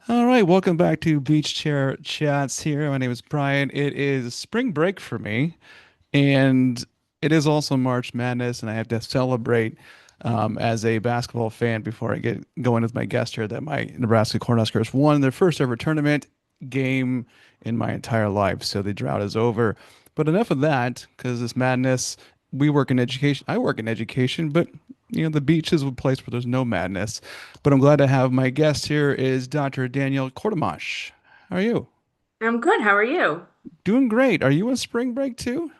All right, welcome back to Beach Chair Chats here. My name is Brian. It is spring break for me, and it is also March Madness, and I have to celebrate as a basketball fan before I get going with my guest here that my Nebraska Cornhuskers won their first ever tournament game in my entire life. So the drought is over. But enough of that, because this madness, we work in education. I work in education, but the beach is a place where there's no madness. But I'm glad to have my guest here is Dr. Danielle Courtemanche. How are you? I'm good. How are you? Doing great. Are you on spring break too?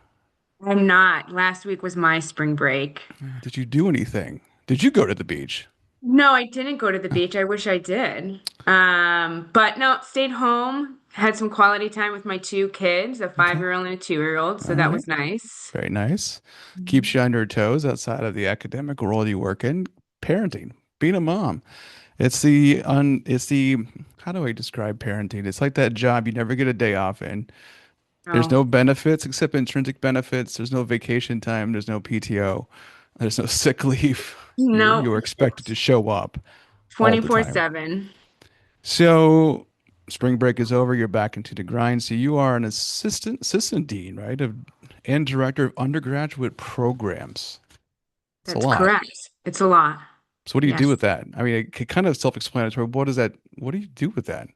I'm not. Last week was my spring break. Did you do anything? Did you go to the beach? No, I didn't go to the beach. I wish I did. But no, stayed home, had some quality time with my two kids, a Okay. five-year-old and a two-year-old, All so that right. was nice. Very nice. Keeps Mhm. you on your toes outside of the academic world you work in. Parenting, being a mom. It's the how do I describe parenting? It's like that job you never get a day off in. There's Oh, no benefits except intrinsic benefits. There's no vacation time. There's no PTO. There's no sick leave. You're no, you're expected to show up all the time. 24/7. So spring break is over. You're back into the grind. So you are an assistant dean, right? And director of undergraduate programs. It's a That's lot. correct. It's a lot. So what do you do Yes. with that? I mean, kind of self-explanatory. What is that? What do you do with that?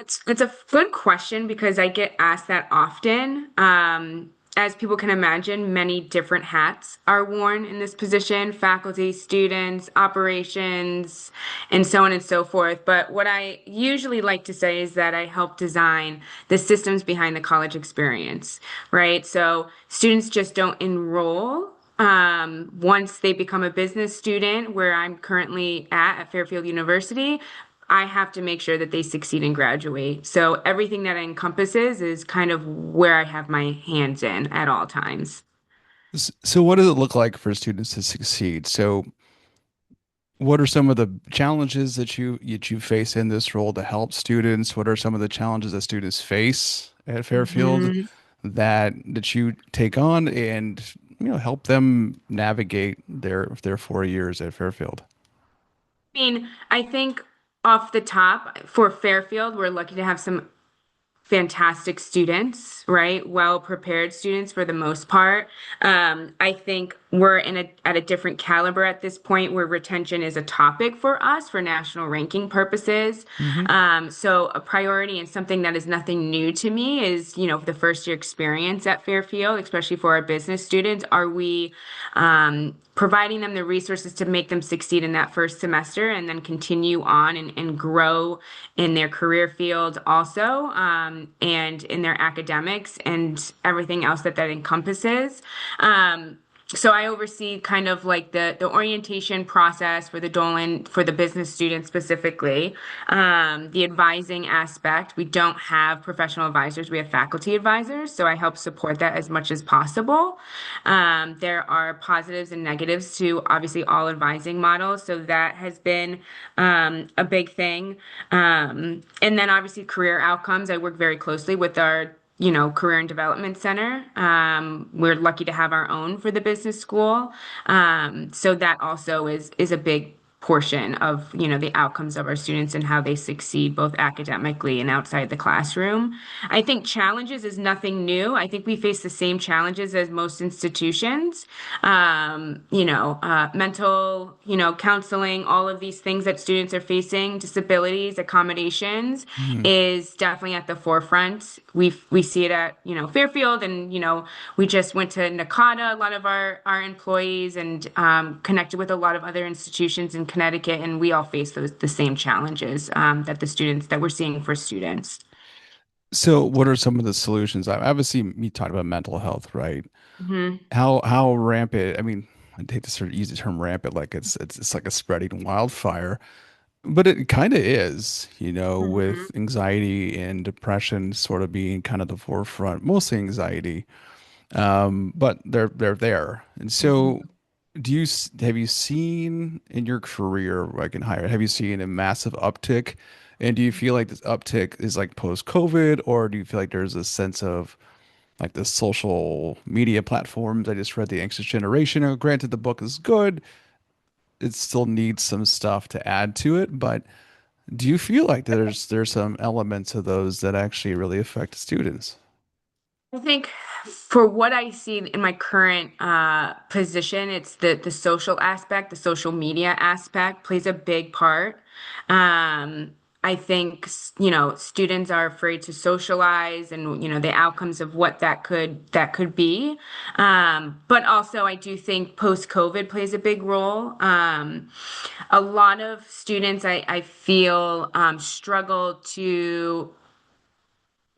It's a good question because I get asked that often. As people can imagine, many different hats are worn in this position, faculty, students, operations, and so on and so forth. But what I usually like to say is that I help design the systems behind the college experience, right? So students just don't enroll. Once they become a business student, where I'm currently at Fairfield University, I have to make sure that they succeed and graduate. So everything that encompasses is kind of where I have my hands in at all times. So what does it look like for students to succeed? So what are some of the challenges that you face in this role to help students? What are some of the challenges that students face at Fairfield Mhm. that you take on and help them navigate their 4 years at Fairfield? I mean, I think off the top for Fairfield, we're lucky to have some fantastic students, right? Well prepared students for the most part. I think we're at a different caliber at this point where retention is a topic for us for national ranking purposes. Hmm. So a priority and something that is nothing new to me is, the first year experience at Fairfield, especially for our business students. Are we providing them the resources to make them succeed in that first semester and then continue on and grow in their career field also, and in their academics and everything else that encompasses. So I oversee kind of like the orientation process for the Dolan for the business students specifically, the advising aspect. We don't have professional advisors; we have faculty advisors, so I help support that as much as possible. There are positives and negatives to obviously all advising models, so that has been a big thing. And then obviously career outcomes. I work very closely with our career and development center. We're lucky to have our own for the business school. So that also is a big portion of the outcomes of our students and how they succeed both academically and outside the classroom. I think challenges is nothing new. I think we face the same challenges as most institutions. Mental, counseling, all of these things that students are facing, disabilities, accommodations, is definitely at the forefront. We see it at, Fairfield, and, we just went to NACADA, a lot of our employees, and connected with a lot of other institutions in Connecticut, and we all face the same challenges that we're seeing for students. So what are some of the solutions? Obviously, you talked about mental health, right? Hmm. How rampant? I mean, I hate to sort of use the term rampant like it's like a spreading wildfire. But it kind of is, with Hmm. anxiety and depression sort of being kind of the forefront, mostly anxiety. But they're there. And so, have you seen in your career, like in higher, have you seen a massive uptick? And do you feel like this uptick is like post-COVID, or do you feel like there's a sense of like the social media platforms? I just read The Anxious Generation. Now, granted, the book is good. It still needs some stuff to add to it, but Do you feel like there's some elements of those that actually really affect students? I think for what I see in my current position, it's the social aspect, the social media aspect plays a big part. I think, students are afraid to socialize and, the outcomes of what that could be. But also I do think post-COVID plays a big role. A lot of students I feel struggle to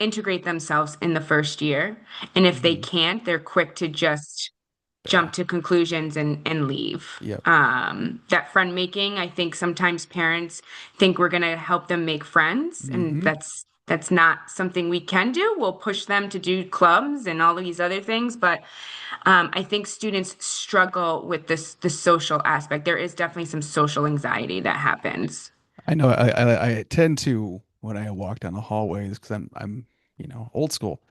integrate themselves in the first year. And if they Hmm. can't, they're quick to just Yeah. jump to conclusions and leave. Yep. That friend making, I think sometimes parents think we're going to help them make friends, and Hmm. that's not something we can do. We'll push them to do clubs and all of these other things, but I think students struggle with the social aspect. There is definitely some social anxiety that happens. I know I tend to when I walk down the hallways because I'm old school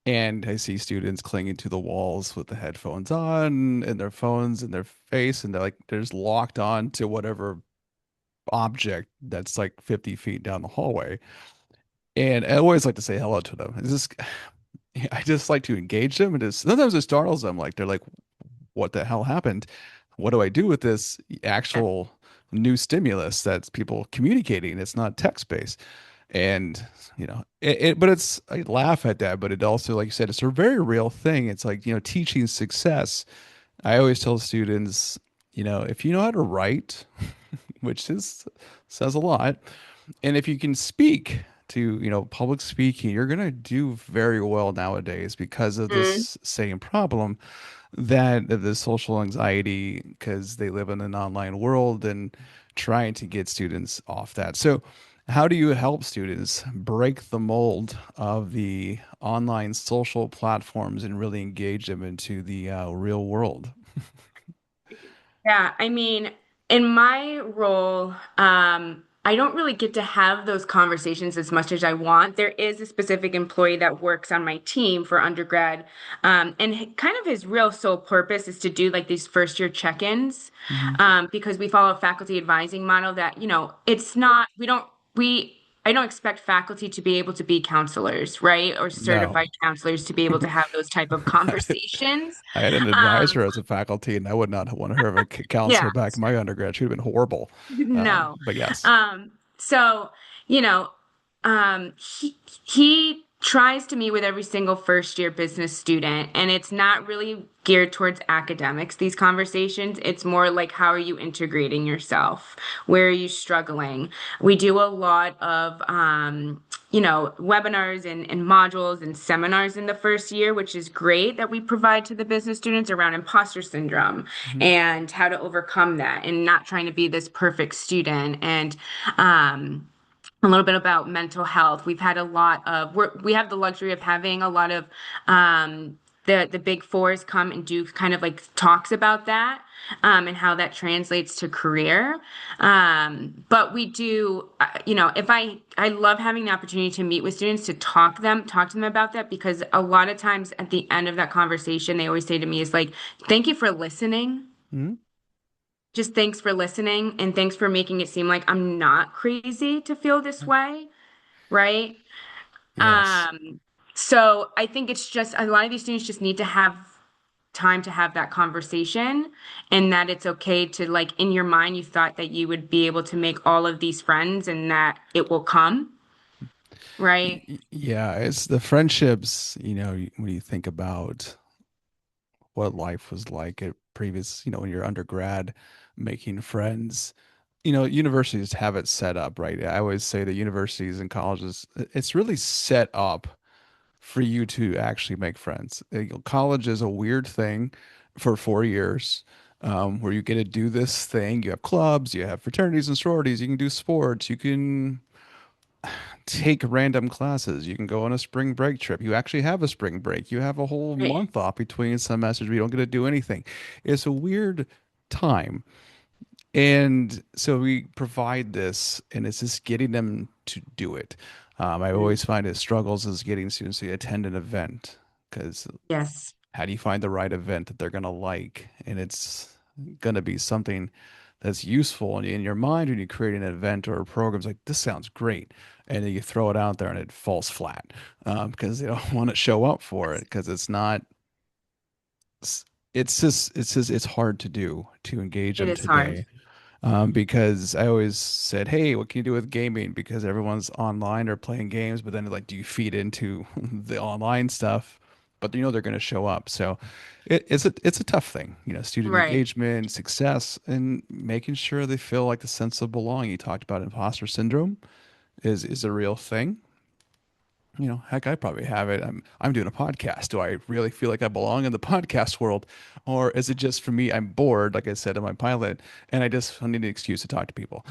and I see students clinging to the walls with the headphones on and their phones in their face and they're just locked on to whatever object that's like 50 feet down the hallway. And I always like to say hello to them. It's just I just like to engage them and sometimes it startles them like they're like what the hell happened? What do I do with this actual new stimulus that's people communicating? It's not text based. And, but I laugh at that, but it also, like you said, it's a very real thing. It's like, teaching success. I always tell students, if you know how to write, which is says a lot, and if you can speak to, public speaking, you're going to do very well nowadays because of Mm. this same problem that the social anxiety because they live in an online world and trying to get students off that. So, how do you help students break the mold of the online social platforms and really engage them into the real world? Yeah, I mean, in my role, I don't really get to have those conversations as much as I want. There is a specific employee that works on my team for undergrad, and kind of his real sole purpose is to do like these first year check-ins, Hmm. because we follow a faculty advising model that, it's not, I don't expect faculty to be able to be counselors, right? Or No. certified counselors to be able to have those type of conversations. I had an Um, advisor as a faculty, and I would not want her as a counselor yeah. back in my undergrad. She'd have been horrible. No. But yes. So, you know, he tries to meet with every single first year business student, and it's not really geared towards academics, these conversations. It's more like how are you integrating yourself? Where are you struggling? We do a lot of webinars and modules and seminars in the first year, which is great that we provide to the business students around imposter syndrome Mhm. and how to overcome that and not trying to be this perfect student and um, a little bit about mental health. We've had a lot of we have the luxury of having a lot of the big fours come and do kind of like talks about that and how that translates to career. But we do, if I love having the opportunity to meet with students to talk to them about that because a lot of times at the end of that conversation, they always say to me is like, "Thank you for listening." Mhm. Just thanks for listening and thanks for making it seem like I'm not crazy to feel this way, right? Yes. Um, so I think it's just a lot of these students just need to have time to have that conversation and that it's okay to like in your mind you thought that you would be able to make all of these friends and that it will come, right? Yeah, it's the friendships, when you think about what life was like at previous, when you're undergrad, making friends. Universities have it set up, right? I always say that universities and colleges, it's really set up for you to actually make friends. College is a weird thing for 4 years, where you get to do this thing. You have clubs, you have fraternities and sororities, you can do sports, you can take random classes. You can go on a spring break trip. You actually have a spring break. You have a whole Right. month off between semesters where you don't get to do anything. It's a weird time. And so we provide this, and it's just getting them to do it. I Mm. always find it struggles is getting students to attend an event because Yes. how do you find the right event that they're going to like? And it's going to be something that's useful in your mind when you create an event or a program. It's like, this sounds great. And then you throw it out there and it falls flat because they don't want to show up for it because it's not, it's hard to do to engage It them is hard. today. Because I always said, "Hey, what can you do with gaming?" Because everyone's online or playing games, but then like, do you feed into the online stuff? But you know they're going to show up, so it's a tough thing, student Right. engagement, success, and making sure they feel like the sense of belonging. You talked about imposter syndrome is a real thing. Heck, I probably have it. I'm doing a podcast. Do I really feel like I belong in the podcast world, or is it just for me? I'm bored, like I said in my pilot, and I need an excuse to talk to people.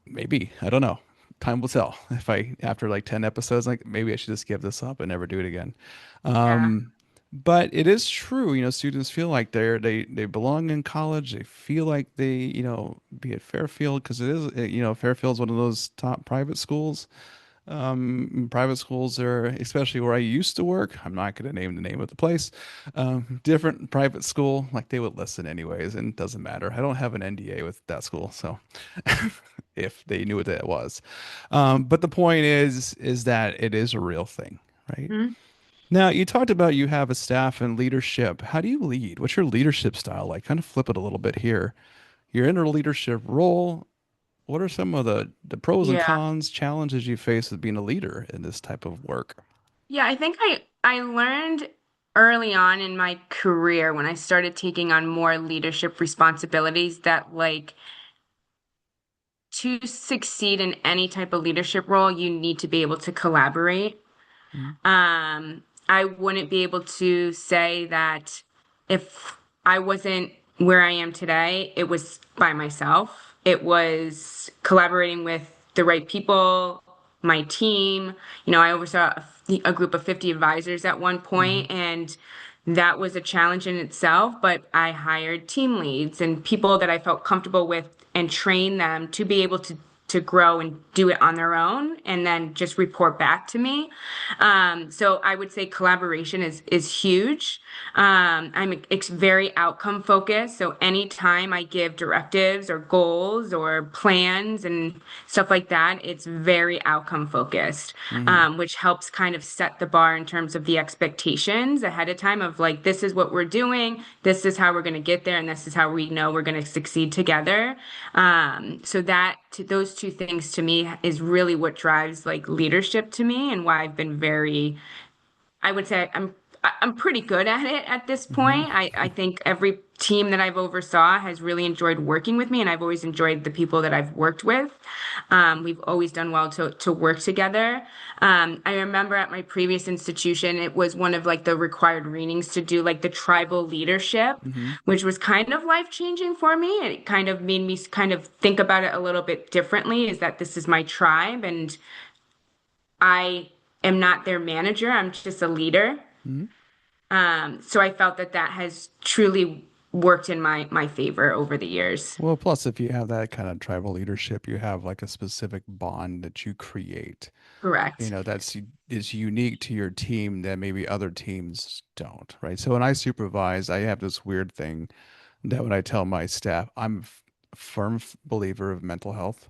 Maybe I don't know. Time will tell. If I after like 10 episodes, like maybe I should just give this up and never do it again. Yeah. But it is true. Students feel like they belong in college. They feel like they be at Fairfield because it is Fairfield's one of those top private schools. Private schools are, especially where I used to work. I'm not going to name the name of the place. Different private school, like they would listen anyways, and it doesn't matter. I don't have an NDA with that school, so if they knew what that was. But the point is that it is a real thing, right? Mhm. Now, you talked about you have a staff and leadership. How do you lead? What's your leadership style like? Kind of flip it a little bit here. You're in a leadership role. What are some of the pros and Yeah. cons, challenges you face as being a leader in this type of work? Yeah, I think I learned early on in my career when I started taking on more leadership responsibilities that like to succeed in any type of leadership role, you need to be able to collaborate. Mhm. I wouldn't be able to say that if I wasn't where I am today, it was by myself. It was collaborating with the right people, my team. I oversaw a group of 50 advisors at one Mhm. point, and that was a challenge in itself. But I hired team leads and people that I felt comfortable with and trained them to be able to grow and do it on their own and then just report back to me. So I would say collaboration is huge. I'm very outcome focused. So anytime I give directives or goals or plans and stuff like that, it's very outcome focused, Mhm. which helps kind of set the bar in terms of the expectations ahead of time of like, this is what we're doing, this is how we're going to get there, and this is how we know we're going to succeed together. So those two things to me is really what drives like leadership to me and why I've been very, I would say I'm pretty good at it at this Mhm. point. I think every team that I've oversaw has really enjoyed working with me, and I've always enjoyed the people that I've worked with. We've always done well to work together. I remember at my previous institution, it was one of like the required readings to do like the tribal leadership, Mhm. which was kind of life changing for me. It kind of made me kind of think about it a little bit differently. Is that this is my tribe, and I am not their manager. I'm just a leader. Mhm. So I felt that that has truly worked in my favor over the years. Well, plus if you have that kind of tribal leadership, you have like a specific bond that you create. Correct. Is unique to your team that maybe other teams don't, right? So when I supervise, I have this weird thing that when I tell my staff, I'm a firm believer of mental health.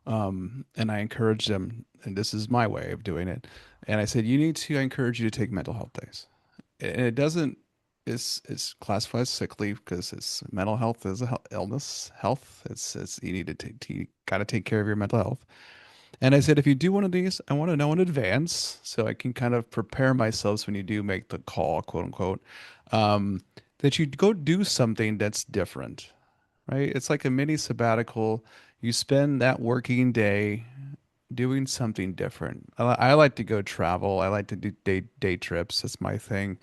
And I encourage them, and this is my way of doing it. And I said, I encourage you to take mental health days. And it doesn't, it's classified as sick leave because it's mental health is a illness, health. It's you need to take, you got to take care of your mental health. And I said, if you do one of these, I want to know in advance so I can kind of prepare myself so when you do make the call, quote unquote, um, that you go do something that's different, right? It's like a mini sabbatical. You spend that working day doing something different. I like to go travel. I like to do day trips. That's my thing.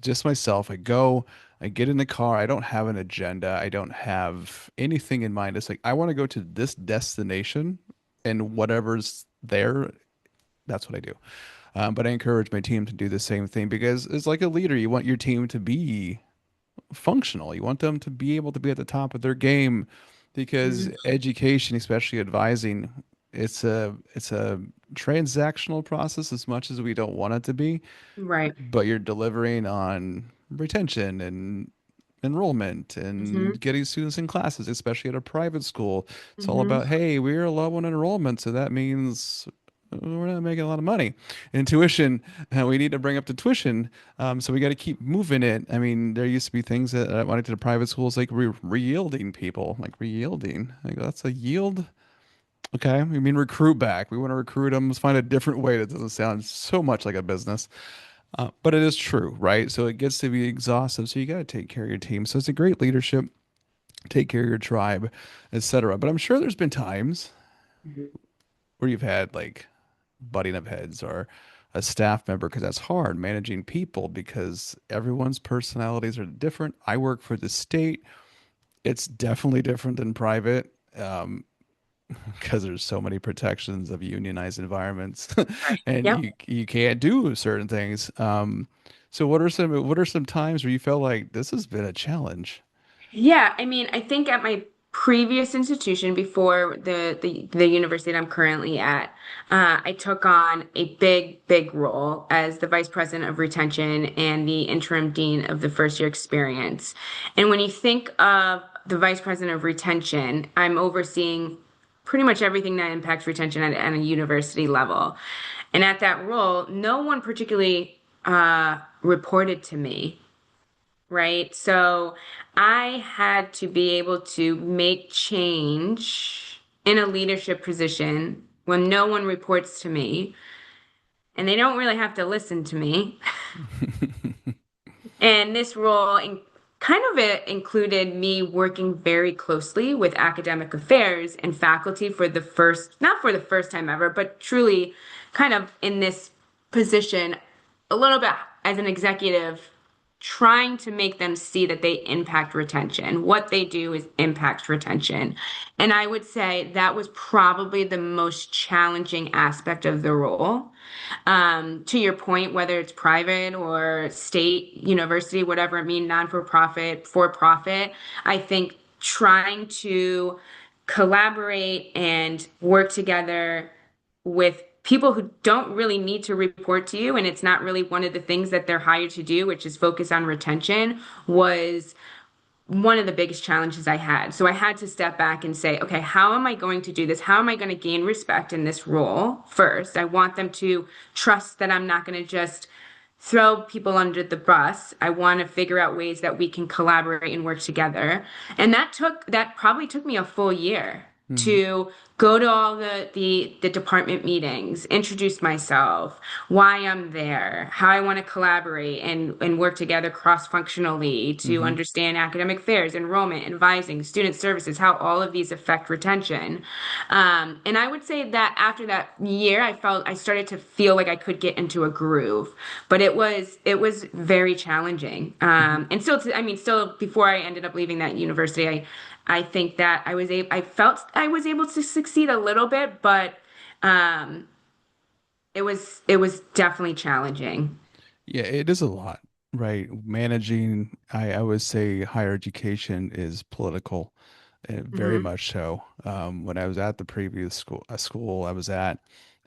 Just myself. I get in the car. I don't have an agenda. I don't have anything in mind. It's like I want to go to this destination and whatever's there, that's what I do. But I encourage my team to do the same thing because it's like a leader. You want your team to be functional. You want them to be able to be at the top of their game because Mhm. education, especially advising, it's a transactional process as much as we don't want it to be, Right. but you're delivering on retention and enrollment Hmm. and getting students in classes, especially at a private school. It's all Hmm. about, hey, we're low on enrollment, so that means we're not making a lot of money. In tuition, we need to bring up the tuition, so we got to keep moving it. I mean, there used to be things that I wanted to the private schools like re-yielding people, like re-yielding. Like that's a yield. Okay, we mean recruit back. We want to recruit them. Let's find a different way that doesn't sound so much like a business. But it is true, right? So it gets to be exhaustive. So you got to take care of your team. So it's a great leadership, take care of your tribe, etc. But I'm sure there's been times where you've had like butting of heads or a staff member because that's hard managing people because everyone's personalities are different. I work for the state. It's definitely different than private. Because there's so many protections of unionized environments Right. and Yep. you can't do certain things. So what are some times where you felt like this has been a challenge? Yeah, I mean, I think at my previous institution before the university that I'm currently at, I took on a big role as the vice president of retention and the interim dean of the first year experience. And when you think of the vice president of retention, I'm overseeing pretty much everything that impacts retention at a university level. And at that role, no one particularly reported to me, right? So I had to be able to make change in a leadership position when no one reports to me and they don't really have to listen to me. And this role kind of it included me working very closely with academic affairs and faculty for the first, not for the first time ever, but truly kind of in this position a little bit as an executive, trying to make them see that they impact retention. What they do is impact retention. And I would say that was probably the most challenging aspect of the role. To your point, whether it's private or state, university, whatever it means, non-for-profit, for-profit, I think trying to collaborate and work together with people who don't really need to report to you, and it's not really one of the things that they're hired to do, which is focus on retention, was one of the biggest challenges I had. So I had to step back and say, okay, how am I going to do this? How am I going to gain respect in this role first? I want them to trust that I'm not going to just throw people under the bus. I want to figure out ways that we can collaborate and work together. And that probably took me a full year Mhm. to go to all the department meetings, introduce myself, why I'm there, how I want to collaborate and work together cross-functionally to Mhm. understand academic affairs, enrollment, advising, student services, how all of these affect retention. And I would say that after that year, I started to feel like I could get into a groove, but it was very challenging. Mhm. And still, I mean, still before I ended up leaving that university, I think that I felt I was able to succeed a little bit, but um, it was definitely challenging. Yeah, it is a lot, right? Managing, I would say higher education is political, very Hmm. much so. When I was at the previous school I was at,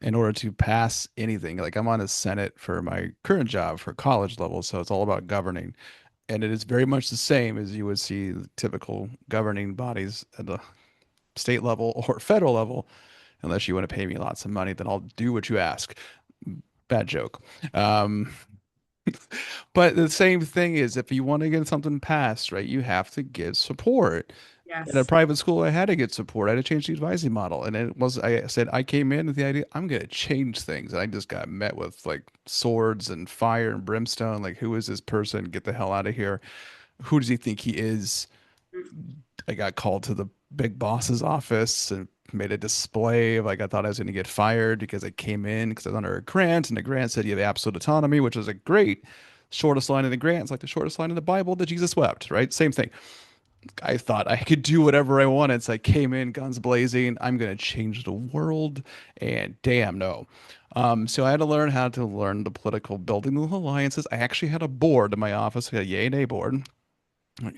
in order to pass anything, like I'm on a Senate for my current job for college level, so it's all about governing. And it is very much the same as you would see the typical governing bodies at the state level or federal level. Unless you want to pay me lots of money, then I'll do what you ask. Bad joke. Um, but the same thing is if you want to get something passed, right, you have to get support. In a Yes. private school, I had to get support. I had to change the advising model. And I said, I came in with the idea, I'm going to change things. And I just got met with like swords and fire and brimstone. Like, who is this person? Get the hell out of here. Who does he think he is? I got called to the big boss's office and made a display of like I thought I was going to get fired because I came in because I was under a grant and the grant said you have absolute autonomy, which was a great shortest line in the grant. It's like the shortest line in the Bible that Jesus wept, right? Same thing. I thought I could do whatever I wanted. So I came in guns blazing. I'm going to change the world. And damn, no. So I had to learn how to learn the political building of alliances. I actually had a board in my office, a yay and nay board.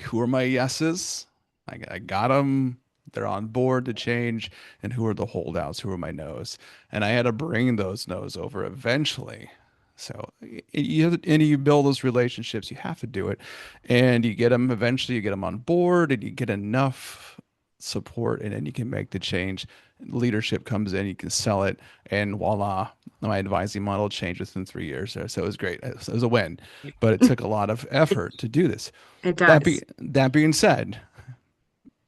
Who are my yeses? I got them. They're on board to change. And who are the holdouts? Who are my no's? And I had to bring those no's over eventually So and you build those relationships. You have to do it, and you get them eventually. You get them on board, and you get enough support, and then you can make the change. Leadership comes in, you can sell it, and voila, my advising model changed within 3 years. So it was great. It was a win, but it took a lot of It, effort to do this. it does. That being said,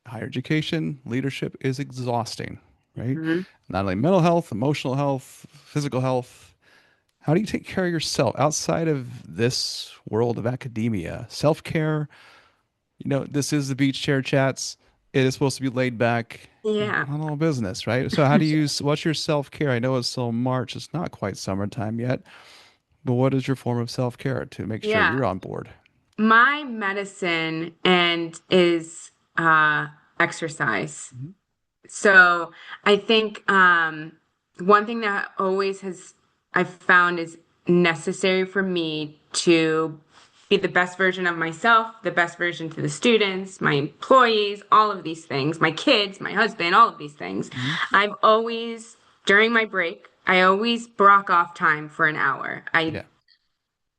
higher education leadership is exhausting, right? Mhm. Not only mental health, emotional health, physical health. How do you take care of yourself outside of this world of academia? Self-care, this is the beach chair chats. It is supposed to be laid back, Yeah. not all business, right? So what's your self-care? I know it's still March. It's not quite summertime yet, but what is your form of self-care to make sure Yeah. you're on board? My medicine and is exercise. Mhm. So I think one thing that always has I've found is necessary for me to be the best version of myself, the best version to the students, my employees, all of these things, my kids, my husband, all of these things. Mhm. I've always, during my break, I always block off time for an hour. Yeah.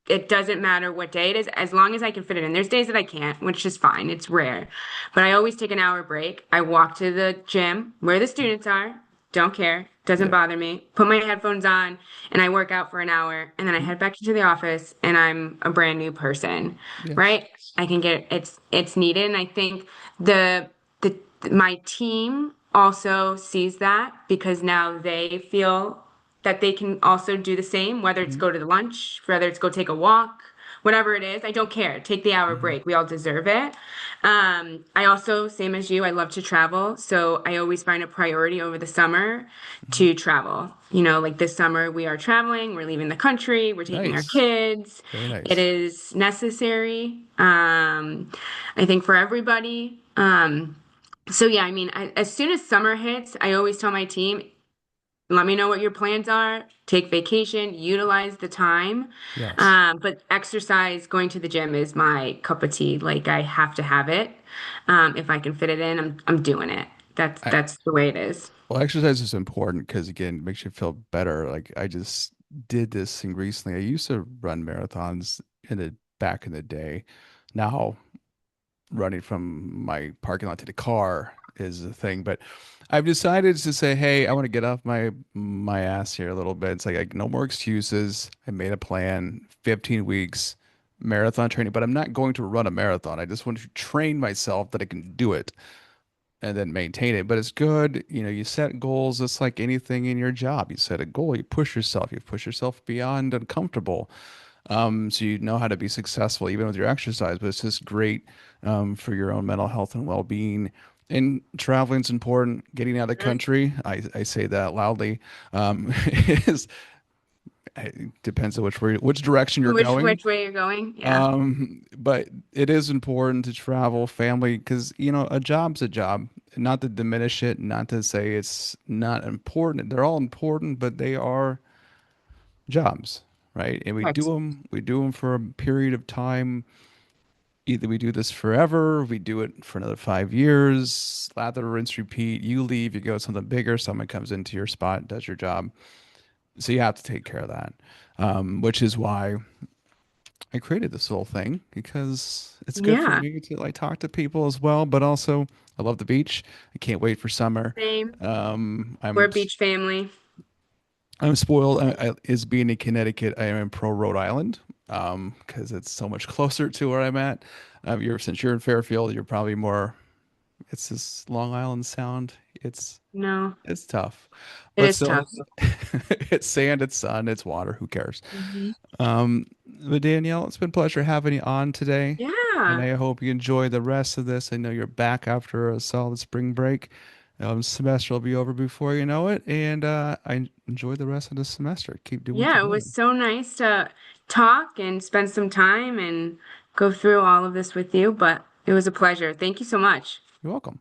It doesn't matter what day it is, as long as I can fit it in. There's days that I can't, which is fine. It's rare. But I always take an hour break. I walk to the gym where the students are. Don't care. Doesn't Yeah. bother me. Put my headphones on and I work out for an hour and then I Mhm. head back into the office and I'm a brand new person, Yes. right? I can get it's needed. And I think the the my team also sees that because now they feel that they can also do the same, whether it's Mhm. go to the lunch, whether it's go take a walk, whatever it is. I don't care. Take the hour Mhm. break. We all deserve it. I also, same as you, I love to travel. So I always find a priority over the summer Mhm. to travel. You know, like this summer, we are traveling, we're leaving the country, we're taking our Nice. kids. Very It nice. is necessary, I think, for everybody. So yeah, I mean, as soon as summer hits, I always tell my team, let me know what your plans are. Take vacation, utilize the time. Yes. But exercise, going to the gym is my cup of tea. Like I have to have it. If I can fit it in, I'm doing it. I, That's the way it is. well, exercise is important because again, it makes you feel better. Like I just did this thing recently. I used to run marathons back in the day. Now running from my parking lot to the car is a thing, but I've decided to say, hey, I want to get off my ass here a little bit. It's like no more excuses. I made a plan, 15 weeks marathon training, but I'm not going to run a marathon. I just want to train myself that I can do it and then maintain it. But it's good, you set goals. It's like anything in your job. You set a goal, you push yourself beyond uncomfortable. So you know how to be successful even with your exercise, but it's just great for your own mental health and well-being. And traveling's important. Getting out of the Mhm. country, I say that loudly, is it depends on which direction you're going. Which way you're going? Yeah. But it is important to travel, family, because a job's a job. Not to diminish it, not to say it's not important. They're all important, but they are jobs, right? And Right. we do them for a period of time. Either we do this forever, we do it for another 5 years, lather, rinse, repeat. You leave, you go to something bigger, someone comes into your spot, does your job. So you have to take care of that, which is why I created this whole thing because it's good for Yeah. me to like talk to people as well, but also I love the beach. I can't wait for summer. Same. Um, We're I'm a beach family. I'm spoiled. Is being in Connecticut, I am pro Rhode Island, because it's so much closer to where I'm at. Since you're in Fairfield, you're probably more. It's this Long Island sound. No, It's tough, it but is still, tough. it's sand, it's sun, it's water. Who cares? Mhm. But Danielle, it's been a pleasure having you on today, and Yeah. I hope you enjoy the rest of this. I know you're back after a solid spring break. Semester will be over before you know it, and I enjoy the rest of the semester. Keep doing what Yeah, it you're was doing. so nice to talk and spend some time and go through all of this with you, but it was a pleasure. Thank you so much. You're welcome.